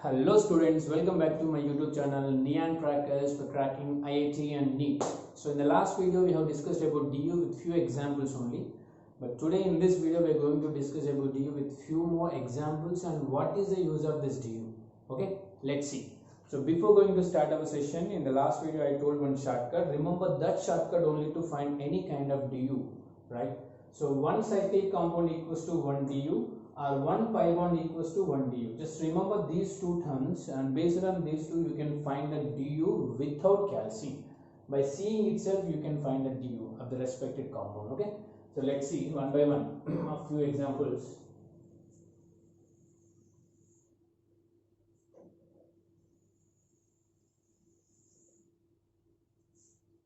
Hello students, welcome back to my YouTube channel Neon Crackers for cracking IIT and NEET. So in the last video we have discussed about DU with few examples only. But today in this video we are going to discuss about DU with few more examples and what is the use of this DU. Okay, let's see. So before going to start our session, in the last video I told one shortcut. Remember that shortcut only to find any kind of DU, right? So one cyclic compound equals to 1 DU or 1 pi bond equals to 1 du. Just remember these two terms, and based on these two you can find the du without calci. By seeing itself you can find the du of the respective compound. Okay, so let's see one by one a few examples.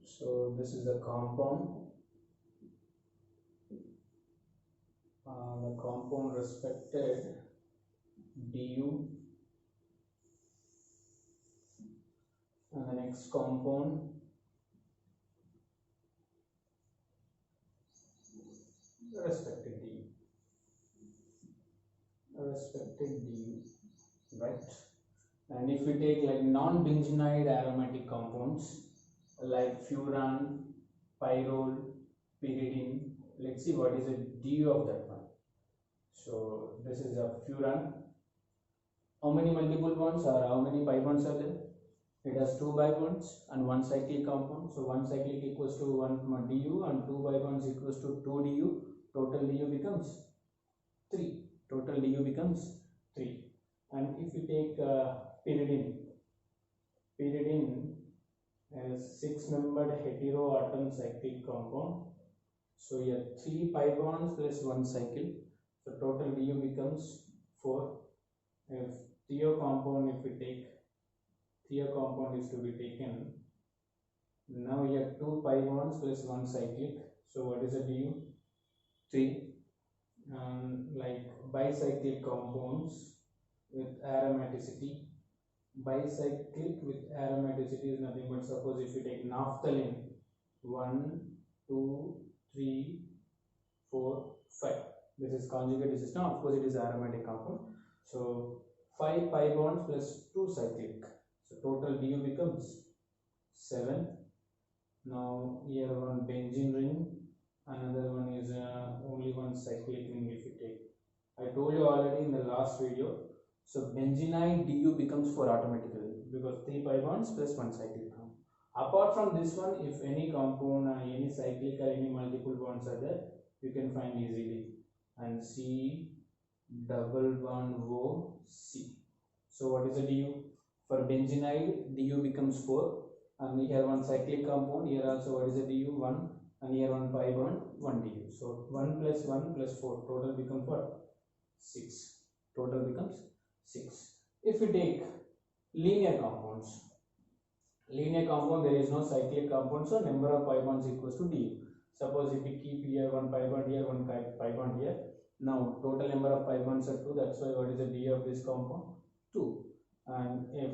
So this is the compound. The compound respected du, and the next compound respected du, right? And if we take like non-benzenide aromatic compounds like furan, pyrrole, pyridine, let's see what is the du of that one. So this is a furan. How many multiple bonds or how many pi bonds are there? It has 2 pi bonds and 1 cyclic compound. So 1 cyclic equals to 1 du and 2 pi bonds equals to 2 du. Total du becomes 3. Total du becomes 3. And if you take pyridine is 6-membered heteroatom cyclic compound. So here 3 pi bonds plus 1 cycle. So total du becomes 4. If thio compound, if we take thio compound is to be taken, now here 2 pi bonds plus 1 cyclic. So what is the du? 3. And like bicyclic compounds with aromaticity. Bicyclic with aromaticity is nothing but, suppose if you take naphthalene, 1, 2, 3, 4, 5. This is conjugated system. Of course, it is aromatic compound. So 5 pi bonds plus 2 cyclic. So total du becomes 7. Now here one benzene ring, another one is only one cyclic ring if you take. I told you already in the last video. So benzenide du becomes 4 automatically because 3 pi bonds plus 1 cyclic compound. Apart from this one, if any compound, any cyclic or any multiple bonds are there, you can find easily. And C double bond O C. So what is the du? For benzenide, du becomes 4. And we have one cyclic compound. Here also what is the du? 1. And here 1 pi bond, 1 du. So 1 plus 1 plus 4. Total becomes what? 6. Total becomes 6. If we take linear compounds, there is no cyclic compound, so number of pi bonds equals to du. Suppose if we keep here 1 pi bond here, 1 pi bond here, now total number of pi bonds are 2. That's why what is the du of this compound? 2. And if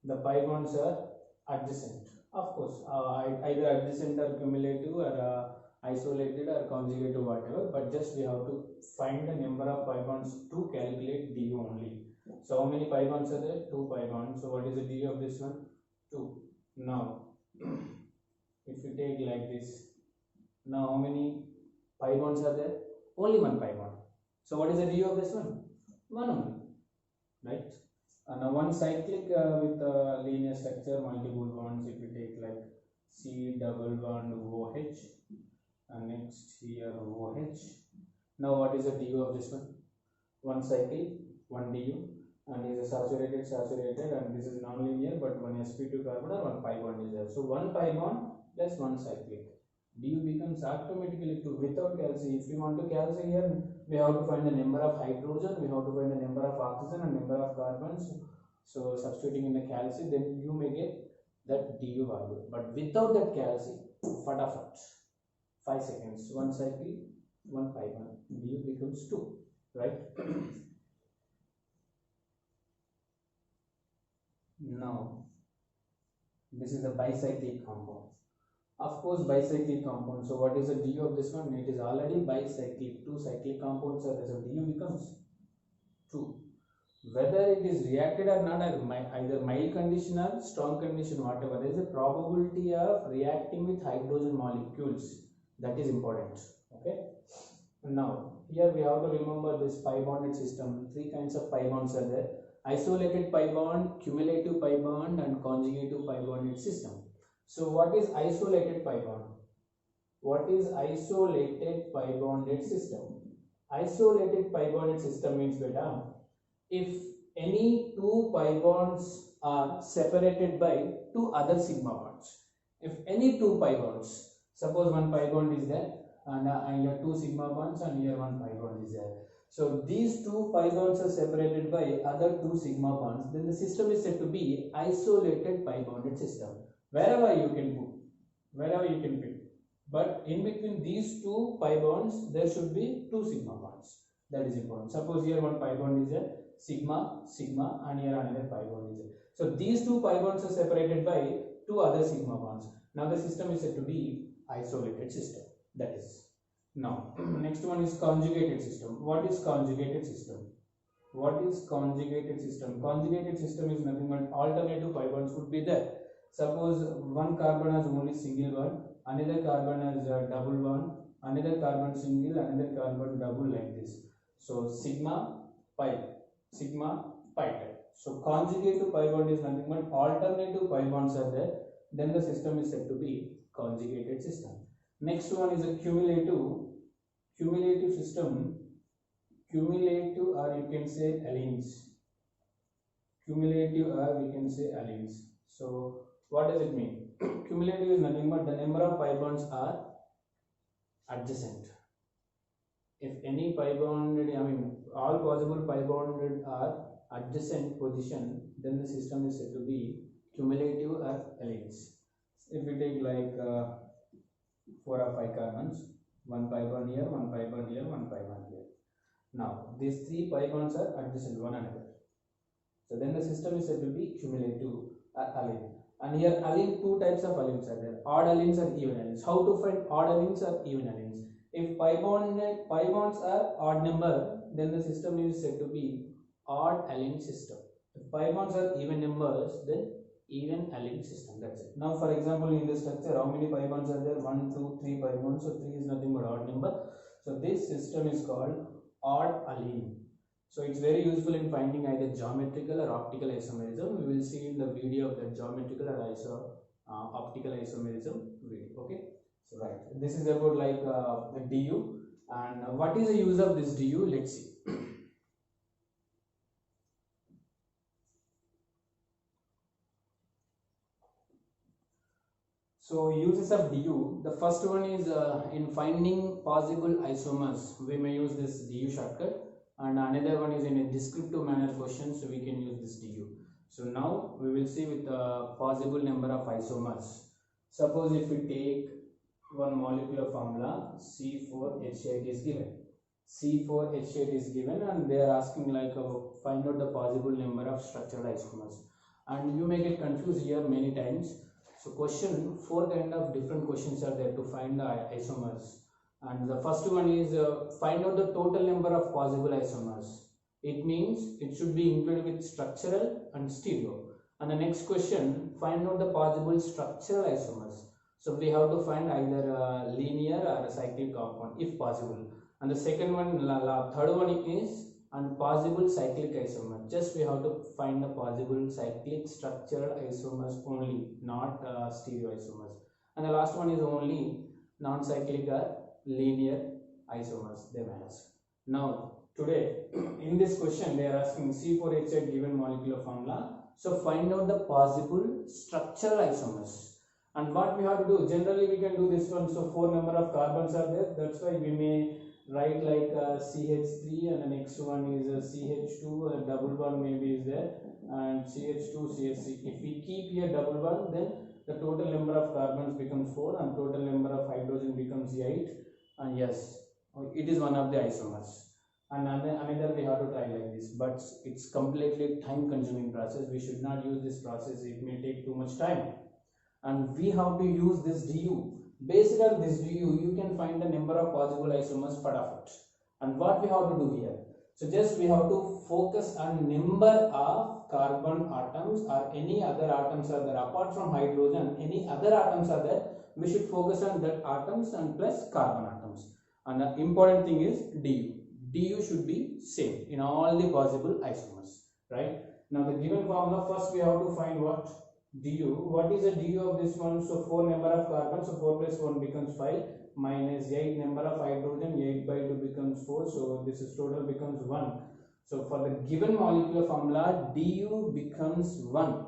the pi bonds are adjacent, of course either adjacent or cumulative or isolated or conjugative, whatever, but just we have to find the number of pi bonds to calculate du only. So how many pi bonds are there? 2 pi bonds. So what is the du of this one? 2. Now if you take like this, now how many pi bonds are there? Only 1 pi bond. So what is the du of this one? 1 only, right? And now one cyclic with linear structure, multiple bonds, if you take like C double bond OH, and next here OH. Now what is the du of this one? 1 cycle, 1 du, and is a saturated, and this is non-linear, but 1 sp2 carbon or 1 pi bond is there. So 1 pi bond plus 1 cyclic. Du becomes automatically 2 without calci. If we want to calci here, we have to find the number of hydrogen, we have to find the number of oxygen and number of carbons. So substituting in the calci, then you may get that du value. But without that calci, fatafat, 5 seconds, 1 cycle, 1 pi bond, du becomes 2, right? Now this is a bicyclic compound. Of course, bicyclic compound. So what is the du of this one? It is already bicyclic. 2 cyclic compounds are there. So du becomes 2. whether it is reacted or not, either mild condition or strong condition, whatever, there is a probability of reacting with hydrogen molecules. That is important. Okay. Now here we have to remember this pi bonded system. Three kinds of pi bonds are there: isolated pi bond, cumulative pi bond, and conjugative pi bonded system. So what is isolated pi bond? What is isolated pi bonded system? Isolated pi bonded system means beta, if any two pi bonds are separated by two other sigma bonds. If any two pi bonds, suppose one pi bond is there and here two sigma bonds and here one pi bond is there. So these two pi bonds are separated by other two sigma bonds, then the system is said to be isolated pi bonded system. Wherever you can put, wherever you can pick. But in between these two pi bonds, there should be two sigma bonds. That is important. Suppose here one pi bond is there, sigma, sigma, and here another pi bond is there. So these two pi bonds are separated by two other sigma bonds. Now the system is said to be isolated system. That is. Now next one is conjugated system. What is conjugated system? What is conjugated system? Conjugated system is nothing but alternative pi bonds would be there. Suppose one carbon has only single bond, another carbon has double bond, another carbon single, another carbon double, like this. So sigma pi type. So conjugative pi bond is nothing but alternative pi bonds are there, then the system is said to be conjugated system. Next one is a cumulative system. Cumulative, or you can say alleles. Cumulative, or we can say alleles. So what does it mean? Cumulative is nothing but the number of pi bonds are adjacent. If any pi bonded, all possible pi bonded are adjacent position, then the system is said to be cumulative or alleles. If we take like 4 or 5 carbons, one pi bond here, one pi bond here, one pi bond here. Now these three pi bonds are adjacent one another. So then the system is said to be cumulative or allele. And here allele, two types of alleles are there: odd alleles and even alleles. How to find odd alleles or even alleles? If pi bonds are odd number, then the system is said to be odd allele system. If pi bonds are even numbers, then even allele system. That's it. Now for example, in this structure, how many pi bonds are there? 1, 2, 3 pi bonds. So 3 is nothing but odd number. So this system is called odd allele. So it's very useful in finding either geometrical or optical isomerism. We will see in the video of the geometrical or optical isomerism video. Okay. So right, this is about like du, and what is the use of this du? Let's see. So uses of du, the first one is in finding possible isomers, we may use this du shortcut, and another one is in a descriptive manner question, so we can use this du. So now we will see with the possible number of isomers. Suppose if we take one molecular formula, C4H8 is given. C4H8 is given, and they are asking like find out the possible number of structural isomers, and you may get confused here many times. So question, 4 kind of different questions are there to find the isomers, and the first one is find out the total number of possible isomers. It means it should be included with structural and stereo. And the next question, find out the possible structural isomers. So we have to find either a linear or a cyclic compound if possible. And the second one, third one is and possible cyclic isomer. Just we have to find the possible cyclic structural isomers only, not stereo isomers. And the last one is only non-cyclic or linear isomers they may ask. Now today in this question they are asking C4H8 given molecular formula. So find out the possible structural isomers. And what we have to do, generally we can do this one. So 4 number of carbons are there, that's why we may write like CH3, and the next one is CH2, a double bond maybe is there, and CH2, CH3. If we keep here double bond, then the total number of carbons becomes 4 and total number of hydrogen becomes 8, and yes, it is one of the isomers. And another we have to try like this, but it's completely time consuming process. We should not use this process, it may take too much time. And we have to use this du. Based on this du, you can find the number of possible isomers per of it. And what we have to do here? So just we have to focus on number of carbon atoms or any other atoms are there apart from hydrogen, any other atoms are there, we should focus on that atoms and plus carbon atoms. And the important thing is du. Du should be same in all the possible isomers, right? Now the given formula, first we have to find what? Du. What is the du of this one? So 4 number of carbon, so 4 plus 1 becomes 5, minus 8 number of hydrogen, 8 by 2 becomes 4, so this is total becomes 1. So for the given molecular formula, du becomes 1.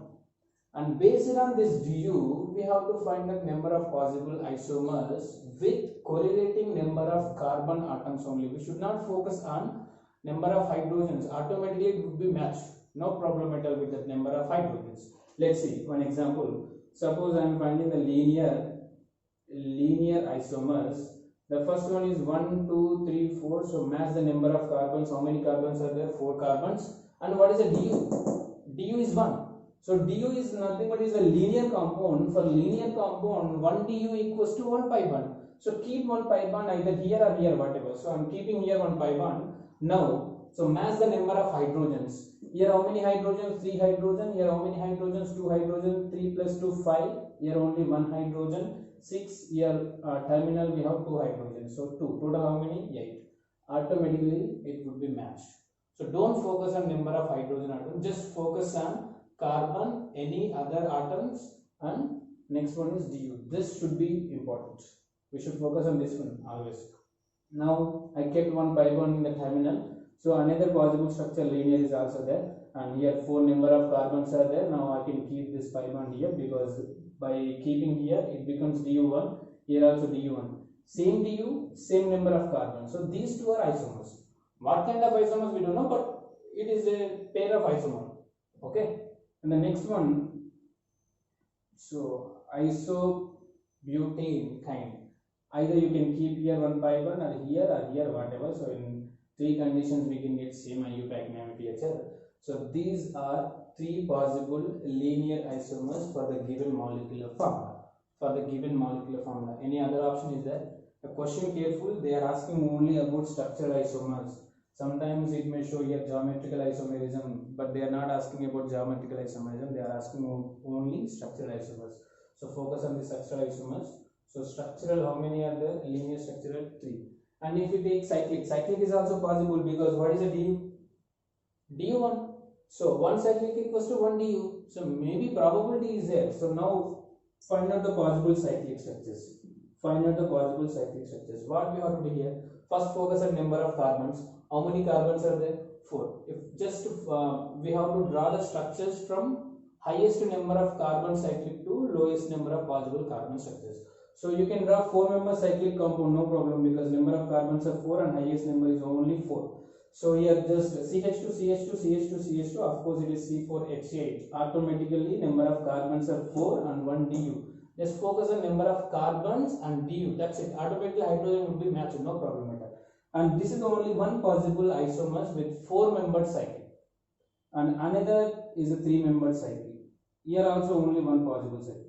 And based on this du, we have to find the number of possible isomers with correlating number of carbon atoms only. We should not focus on number of hydrogens. Automatically it would be matched. No problem at all with that number of hydrogens. Let's see one example. Suppose I am finding the linear isomers. The first one is 1, 2, 3, 4. So match the number of carbons. How many carbons are there? 4 carbons. And what is the du? Du is 1. So du is nothing but is a linear compound. For linear compound, 1 du equals to 1 pi bond. So keep 1 pi bond either here or here, whatever. So I am keeping here 1 pi bond. Now, so match the number of hydrogens. Here how many hydrogens? 3 hydrogen. Here how many hydrogens? 2 hydrogen. 3 plus 2, 5. Here only 1 hydrogen. 6. Here terminal we have 2 hydrogens. So 2. Total how many? 8. Automatically it would be matched. So don't focus on number of hydrogen atoms. Just focus on carbon, any other atoms, and next one is du. This should be important. We should focus on this one always. Now I kept 1 pi bond in the terminal. So another possible structure linear is also there, and here 4 number of carbons are there. Now I can keep this pi bond here because by keeping here it becomes du1. Here also du1. Same du, same number of carbons. So these two are isomers. What kind of isomers we don't know, but it is a pair of isomer. Okay. And the next one, so isobutane kind. Either you can keep here 1 pi bond or here, whatever. So in 3 conditions we can get same IUPAC NaMeTHL. So these are 3 possible linear isomers for the given molecular formula. Any other option is there? A question careful, they are asking only about structural isomers. Sometimes it may show here geometrical isomerism, but they are not asking about geometrical isomerism. They are asking only structural isomers. So focus on the structural isomers. So structural, how many are there? Linear structural, 3. And if you take cyclic is also possible because what is the du? du1. So 1 cyclic equals to 1 du. So maybe probability is there. So now find out the possible cyclic structures. What we have to do here? First focus on number of carbons. How many carbons are there? 4. If just we have to draw the structures from highest number of carbon cyclic to lowest number of possible carbon structures. So you can draw 4-member cyclic compound, no problem, because number of carbons are 4 and highest number is only 4. So here just CH2, CH2, CH2, CH2, of course it is C4H8. Automatically number of carbons are 4 and 1 du. Just focus on number of carbons and du. That's it. Automatically hydrogen will be matched, no problem at all. And this is only one possible isomers with 4-membered cycle. And another is a 3-membered cycle. Here also only one possible cycle.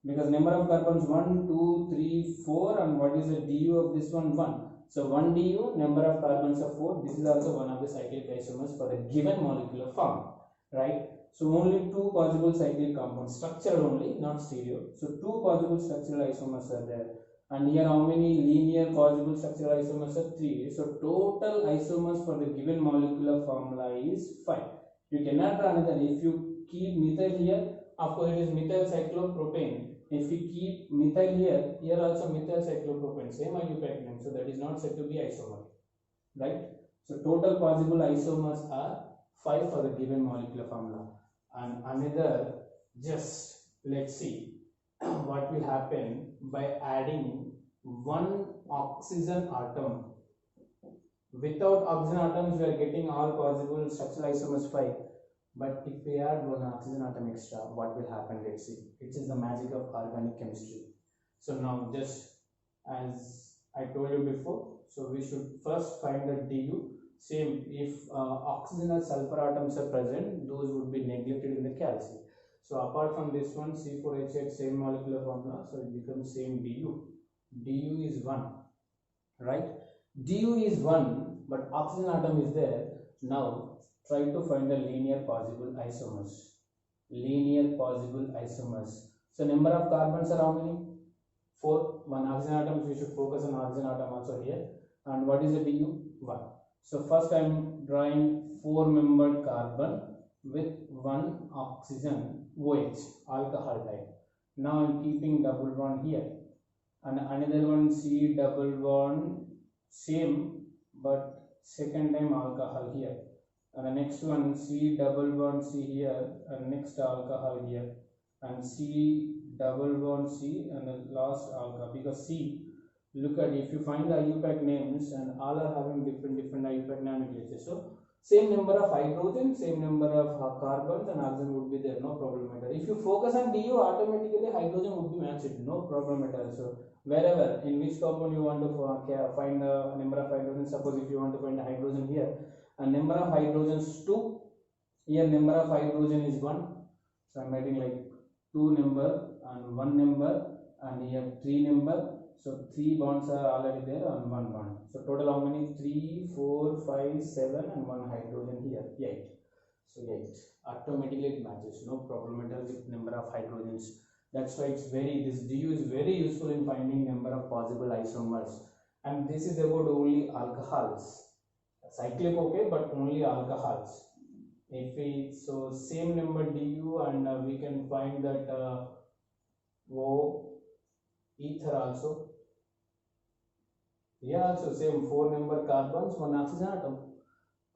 Because number of carbons 1, 2, 3, 4, and what is the du of this one? 1. So 1 du, number of carbons are 4. This is also one of the cyclic isomers for the given molecular form, right? So only 2 possible cyclic compounds, structural only, not stereo. So 2 possible structural isomers are there. And here how many linear possible structural isomers are? 3. So total isomers for the given molecular formula is 5. You cannot run another. If you keep methyl here, of course it is methyl cyclopropane. If we keep methyl here also methyl cyclopropane, same IUPAC name. So that is not said to be isomer, right? So total possible isomers are 5 for the given molecular formula. And another, just let's see what will happen by adding 1 oxygen atom. Without oxygen atoms, we are getting all possible structural isomers 5. But if we add 1 oxygen atom extra, what will happen? Let's see. It is the magic of organic chemistry. So now, just as I told you before, so we should first find the du. Same, if oxygen or sulfur atoms are present, those would be neglected in the calcium. So apart from this one, C4H8, same molecular formula, so it becomes same du. Du is 1, right? Du is 1. but oxygen atom is there. Now try to find the linear possible isomers. Linear possible isomers. So number of carbons are how many? 4. One oxygen atom, so we should focus on oxygen atom also here. And what is the Du? 1. So first I am drawing 4-membered carbon with one oxygen OH, alcohol type. Now I am keeping double bond here, and another one C double bond, same but second time alcohol here, and the next one C double bond C here, and next alcohol here, and C double bond C, and the last alcohol. Because C, look at, if you find the IUPAC names, and all are having different IUPAC nomenclature, so same number of hydrogen, same number of carbons, and oxygen would be there, no problem at all. If you focus on Du, automatically hydrogen would be matched, no problem at all. So wherever, in which compound you want to find the number of hydrogen, suppose if you want to find the hydrogen here, and number of hydrogens 2, here number of hydrogen is 1, so I am writing like 2 number and 1 number, and here 3 number. So 3 bonds are already there on 1 bond. So total how many? 3, 4, 5, 7, and 1 hydrogen here, 8. So 8. Automatically it matches, no problem at all with number of hydrogens. That's why it's this Du is very useful in finding number of possible isomers. And this is about only alcohols. Cyclic okay, but only alcohols. If we, so same number Du, and we can find that O ether also. Here also same 4-member carbons, 1 oxygen atom,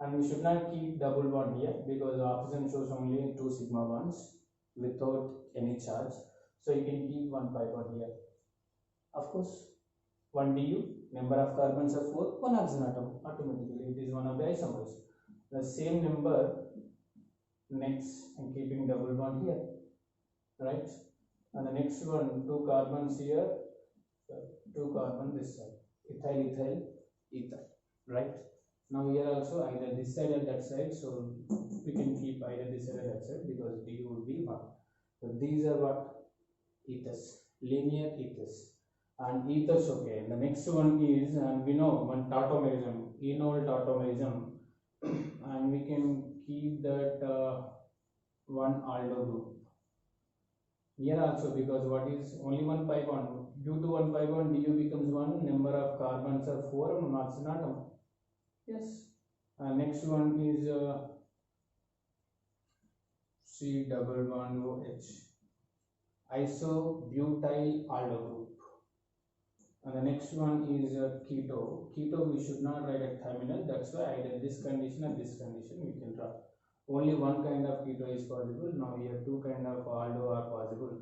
and we should not keep double bond here because oxygen shows only 2 sigma bonds without any charge. So you can keep 1 pi bond here. Of course, 1 Du, number of carbons are 4, 1 oxygen atom. Automatically it is one of the isomers. The same number next, and keeping double bond here, right? And the next one, 2 carbons here, 2 carbon this side, ethyl, ethyl, ether, right? Now here also either this side or that side, so we can keep either this side or that side because Du would be 1. So these are what? Ethers, linear ethers, and ethers okay. The next one is, and we know one tautomerism, enol tautomerism, and we can keep that 1 aldo group. Here also, because what is only 1 pi bond, due to 1 pi bond Du becomes 1, number of carbons are 4, and 1 oxygen atom. Yes. Next one is C double bond OH, isobutyl aldo group. And the next one is keto. Keto we should not write at terminal, that's why either this condition or this condition we can draw. Only one kind of keto is possible. Now here 2 kind of aldo are possible.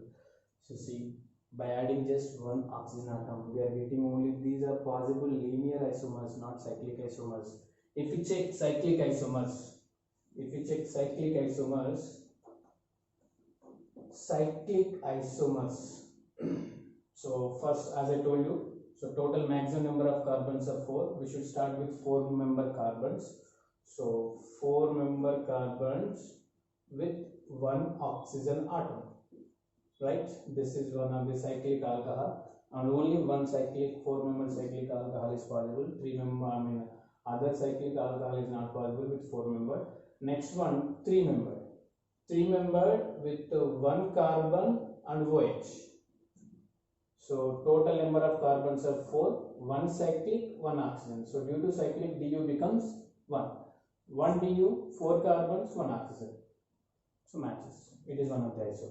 So see, by adding just 1 oxygen atom, we are getting only these are possible linear isomers, not cyclic isomers. If we check cyclic isomers, so first, as I told you, so total maximum number of carbons are 4. We should start with 4-member carbons. So 4-member carbons with 1 oxygen atom, right? This is one of the cyclic alcohol, and only one cyclic 4-member cyclic alcohol is possible. 3-member, other cyclic alcohol is not possible with 4-member. Next one, 3-member with 1 carbon and OH. So total number of carbons are 4, 1 cyclic, 1 oxygen. So due to cyclic, Du becomes 1. 1 Du, 4 carbons, 1 oxygen. So matches. It is one of the iso.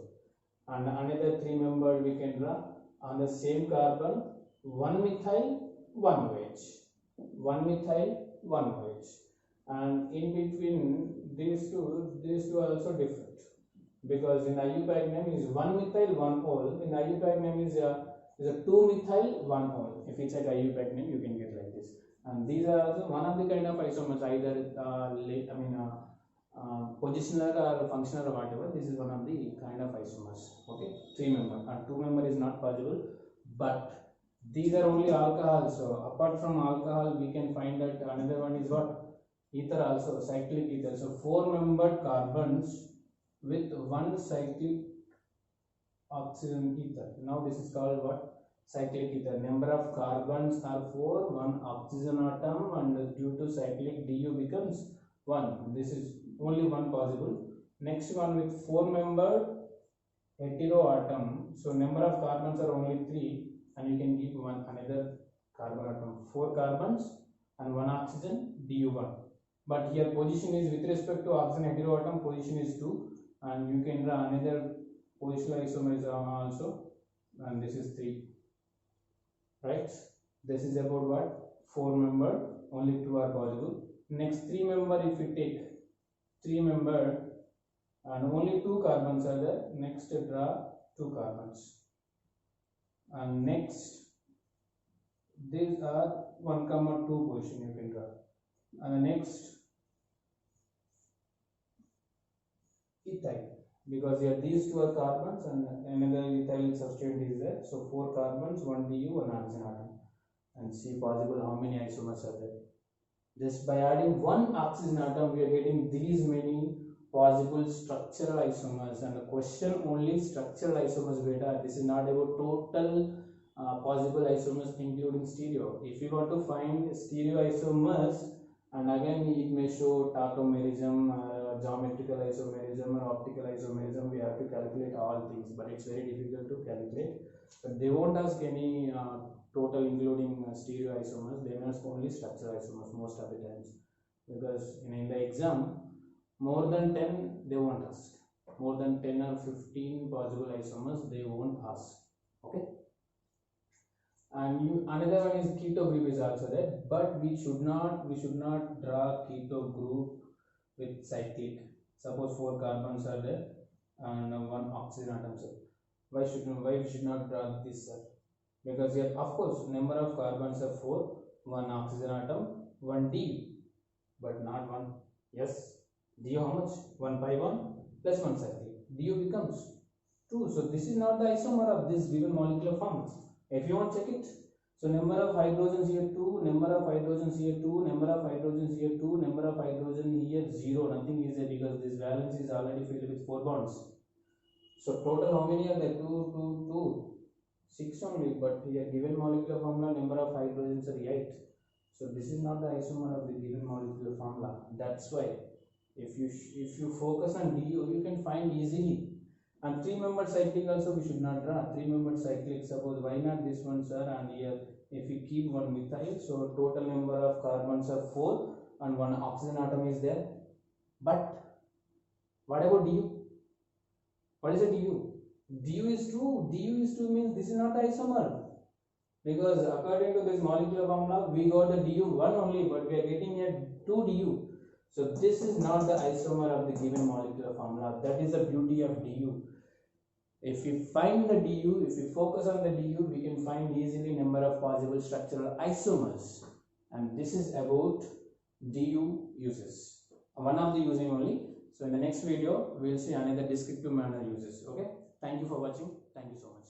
And another 3-member we can draw on the same carbon, 1 methyl, 1 OH. 1 methyl, 1 OH. And in between these two are also different. Because in IUPAC name is 1 methyl, 1 ol. In IUPAC name is a 2 methyl, 1 ol. If you check IUPAC name, you can get like this. And these are also one of the kind of isomers, either positional or functional or whatever. This is one of the kind of isomers. Okay, 3-member and 2-member is not possible. But these are only alcohols. So apart from alcohol, we can find that another one is what? Ether also, cyclic ether. So 4-membered carbons with 1 cyclic oxygen ether. Now this is called what? cyclic ether. Number of carbons are 4, 1 oxygen atom, and due to cyclic du becomes 1. This is only one possible. Next one with 4-membered heteroatom. So number of carbons are only 3, and you can give one another carbon atom. 4 carbons and 1 oxygen, du1. But here position is with respect to oxygen heteroatom, position is 2, and you can draw another positional isomerism also, and this is 3. Right? This is about what? 4-membered, only 2 are possible. Next 3-member, if you take 3-membered and only 2 carbons are there, next draw 2 carbons. And next, these are 1, 2 position you can draw. And the next, ethyl, because here these 2 are carbons and another ethyl substituent is there. So 4 carbons, 1 du, 1 oxygen atom. And see possible how many isomers are there. Just by adding 1 oxygen atom, we are getting these many possible structural isomers, and the question only structural isomers beta. This is not about total possible isomers including stereo. If you want to find stereo isomers, and again it may show tautomerism, geometrical isomerism or optical isomerism, we have to calculate all things, but it's very difficult to calculate. But they won't ask any total including stereo isomers, they ask only structural isomers most of the times, because in the exam more than 10 they won't ask. More than 10 or 15 possible isomers they won't ask. Okay. And another one is keto group is also there, but we should not draw keto group with cyclic. Suppose 4 carbons are there and 1 oxygen atom. So why we should not draw this, sir? Because here of course number of carbons are 4, 1 oxygen atom, 1 du, but not 1. Yes. Du how much? 1 by 1 plus 1 cyclic. Du becomes 2. So this is not the isomer of this given molecular form. If you want to check it, so number of hydrogens here 2, number of hydrogens here 2, number of hydrogens here 2, number of hydrogen here 0. Nothing is there because this valence is already filled with 4 bonds. So total how many are there? 2, 2, 2. 6 only, but here given molecular formula number of hydrogens are 8. So this is not the isomer of the given molecular formula. That's why if you focus on du, you can find easily. And 3-membered cyclic also we should not draw. 3-membered cyclic, suppose why not this one, sir? And here if we keep 1 methyl, so total number of carbons are 4 and 1 oxygen atom is there. But what about du? What is a du? Du is 2. Du is 2 means this is not the isomer, because according to this molecular formula we got the du 1 only, but we are getting here 2 du. So this is not the isomer of the given molecular formula. That is the beauty of du. If we find the du, if we focus on the du, we can find easily number of possible structural isomers. And this is about du uses. One of the using only. So in the next video, we will see another descriptive manner uses. Okay. Thank you for watching. Thank you so much.